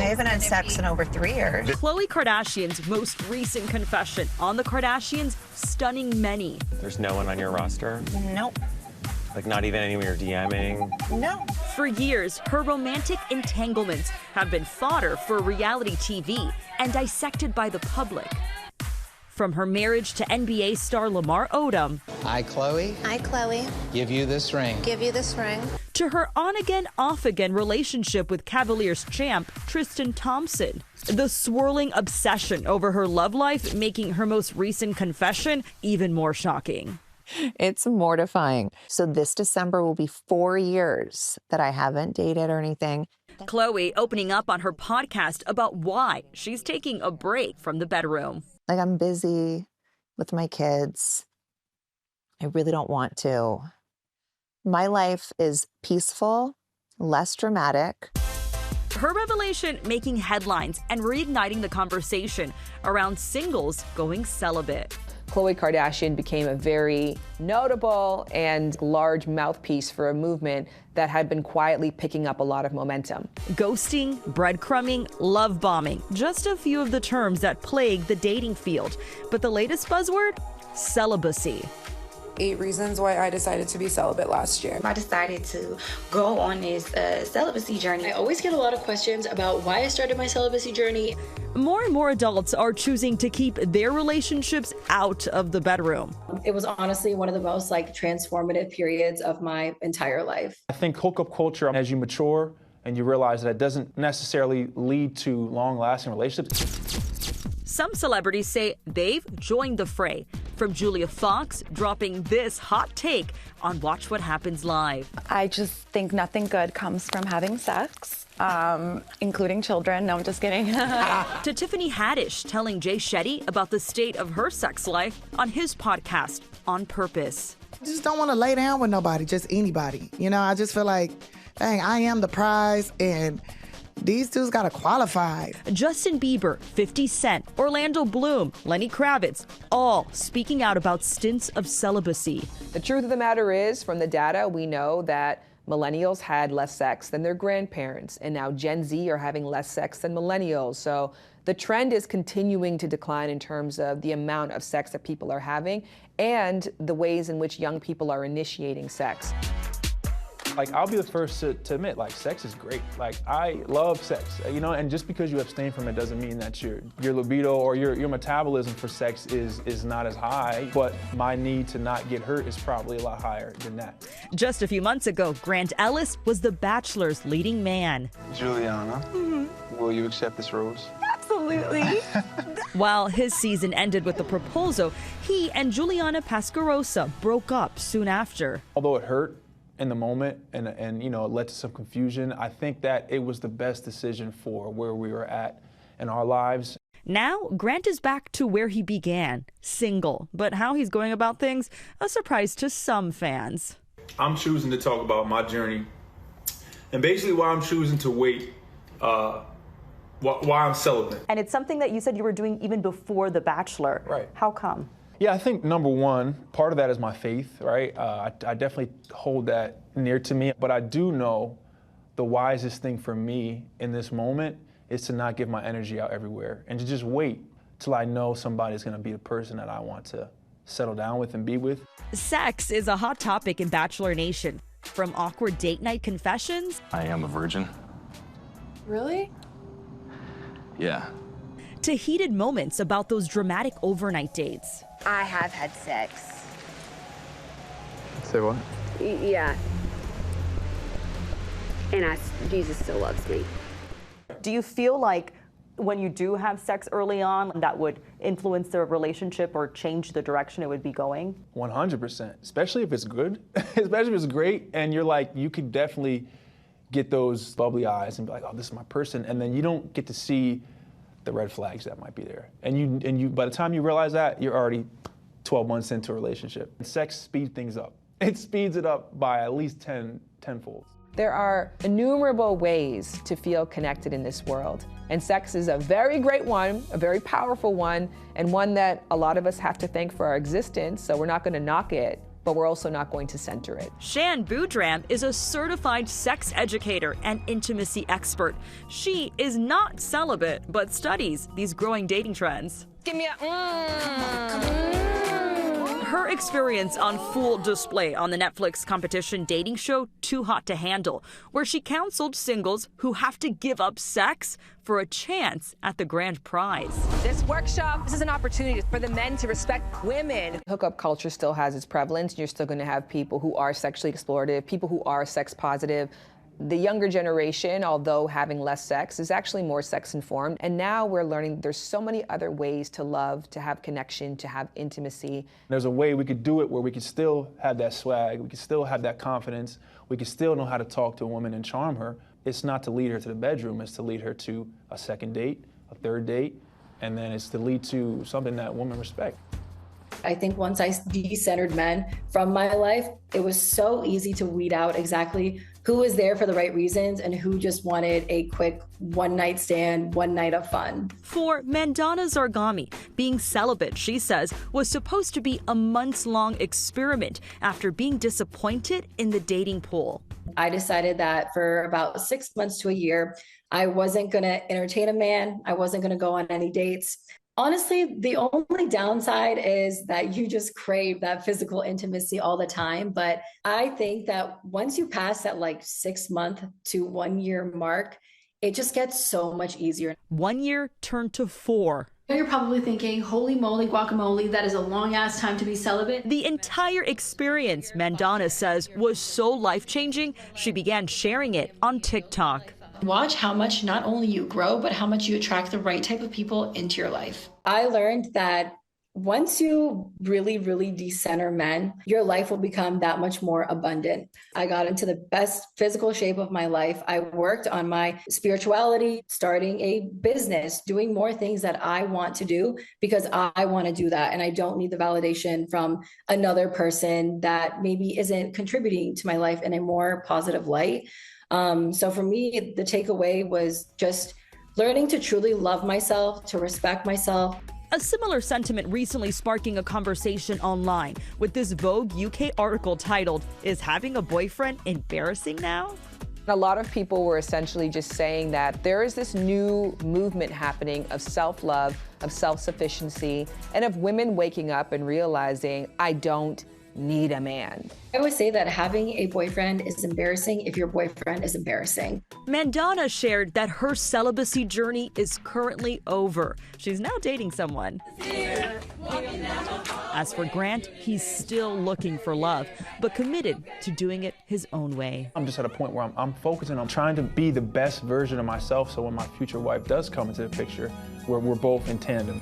haven't had sex in over 3 years. Khloe Kardashian's most recent confession on the Kardashians stunning many. There's no one on your roster? Nope. Like not even anyone you're DMing? No. For years, her romantic entanglements have been fodder for reality TV and dissected by the public. From her marriage to NBA star Lamar Odom. I, Khloe. I, Khloe. Give you this ring. Give you this ring. To her on-again, off-again relationship with Cavaliers champ Tristan Thompson. The swirling obsession over her love life making her most recent confession even more shocking. It's mortifying. So this December will be 4 years that I haven't dated or anything. Khloe opening up on her podcast about why she's taking a break from the bedroom. Like, I'm busy with my kids. I really don't want to. My life is peaceful, less dramatic. Her revelation making headlines and reigniting the conversation around singles going celibate. Khloe Kardashian became a very notable and large mouthpiece for a movement that had been quietly picking up a lot of momentum. Ghosting, breadcrumbing, love bombing, just a few of the terms that plague the dating field. But the latest buzzword? Celibacy. 8 reasons why I decided to be celibate last year. I decided to go on this celibacy journey. I always get a lot of questions about why I started my celibacy journey. More and more adults are choosing to keep their relationships out of the bedroom. It was honestly one of the most transformative periods of my entire life. I think hookup culture, as you mature and you realize that it doesn't necessarily lead to long-lasting relationships. Some celebrities say they've joined the fray, from Julia Fox dropping this hot take on Watch What Happens Live. I just think nothing good comes from having sex, including children. No, I'm just kidding. To Tiffany Haddish telling Jay Shetty about the state of her sex life on his podcast, On Purpose. I just don't want to lay down with nobody, just anybody. You know, I just feel like, dang, I am the prize, and these dudes gotta qualify. Justin Bieber, 50 Cent, Orlando Bloom, Lenny Kravitz, all speaking out about stints of celibacy. The truth of the matter is, from the data, we know that millennials had less sex than their grandparents, and now Gen Z are having less sex than millennials. So the trend is continuing to decline in terms of the amount of sex that people are having and the ways in which young people are initiating sex. Like, I'll be the first to admit, sex is great. I love sex, and just because you abstain from it doesn't mean that your libido or your metabolism for sex is not as high, but my need to not get hurt is probably a lot higher than that. Just a few months ago, Grant Ellis was The Bachelor's leading man. Juliana, will you accept this rose? Absolutely. While his season ended with a proposal, he and Juliana Pascarosa broke up soon after. Although it hurt in the moment and it led to some confusion, I think that it was the best decision for where we were at in our lives. Now, Grant is back to where he began, single. But how he's going about things, a surprise to some fans. I'm choosing to talk about my journey, and basically why I'm choosing to wait, why I'm celibate. And it's something that you said you were doing even before The Bachelor. Right. How come? Yeah, I think number one, part of that is my faith, right? I definitely hold that near to me, but I do know the wisest thing for me in this moment is to not give my energy out everywhere and to just wait till I know somebody's gonna be the person that I want to settle down with and be with. Sex is a hot topic in Bachelor Nation. From awkward date night confessions. I am a virgin. Really? Yeah. To heated moments about those dramatic overnight dates. I have had sex. Say what? Yeah. And Jesus still loves me. Do you feel like when you do have sex early on, that would influence the relationship or change the direction it would be going? 100%, especially if it's good, especially if it's great, and you could definitely get those bubbly eyes and be like, oh, this is my person, and then you don't get to see the red flags that might be there. And you by the time you realize that, you're already 12 months into a relationship. Sex speeds things up. It speeds it up by at least tenfold. There are innumerable ways to feel connected in this world, and sex is a very great one, a very powerful one, and one that a lot of us have to thank for our existence, so we're not going to knock it. but we're also not going to center it. Shan Boudram is a certified sex educator and intimacy expert. She is not celibate, but studies these growing dating trends. Give me a Her experience on full display on the Netflix competition dating show Too Hot to Handle, where she counseled singles who have to give up sex for a chance at the grand prize. This workshop, this is an opportunity for the men to respect women. Hookup culture still has its prevalence. You're still going to have people who are sexually explorative, people who are sex positive. The younger generation, although having less sex, is actually more sex informed. And now we're learning there's so many other ways to love, to have connection, to have intimacy. There's a way we could do it where we could still have that swag, we could still have that confidence, we could still know how to talk to a woman and charm her. It's not to lead her to the bedroom, it's to lead her to a second date, a third date, and then it's to lead to something that women respect. I think once I decentered men from my life, it was so easy to weed out exactly who was there for the right reasons and who just wanted a quick one-night stand, one night of fun. For Mandana Zargami, being celibate, she says, was supposed to be a months-long experiment after being disappointed in the dating pool. I decided that for about 6 months to a year, I wasn't going to entertain a man. I wasn't going to go on any dates. Honestly, the only downside is that you just crave that physical intimacy all the time. But I think that once you pass that 6 month to 1 year mark, it just gets so much easier. 1 year turned to 4. You're probably thinking, holy moly guacamole, that is a long ass time to be celibate. The entire experience, Mandana says, was so life-changing, she began sharing it on TikTok. Watch how much not only you grow, but how much you attract the right type of people into your life. I learned that once you really, really decenter men, your life will become that much more abundant. I got into the best physical shape of my life. I worked on my spirituality, starting a business, doing more things that I want to do because I want to do that. And I don't need the validation from another person that maybe isn't contributing to my life in a more positive light. So for me, the takeaway was just learning to truly love myself, to respect myself. A similar sentiment recently sparking a conversation online with this Vogue UK article titled, "Is having a boyfriend embarrassing now?" A lot of people were essentially just saying that there is this new movement happening of self-love, of self-sufficiency, and of women waking up and realizing, I don't need a man. I would say that having a boyfriend is embarrassing if your boyfriend is embarrassing. Mandana shared that her celibacy journey is currently over. She's now dating someone. As for Grant, he's still looking for love, but committed to doing it his own way. I'm just at a point where I'm focusing on trying to be the best version of myself so when my future wife does come into the picture, we're both in tandem.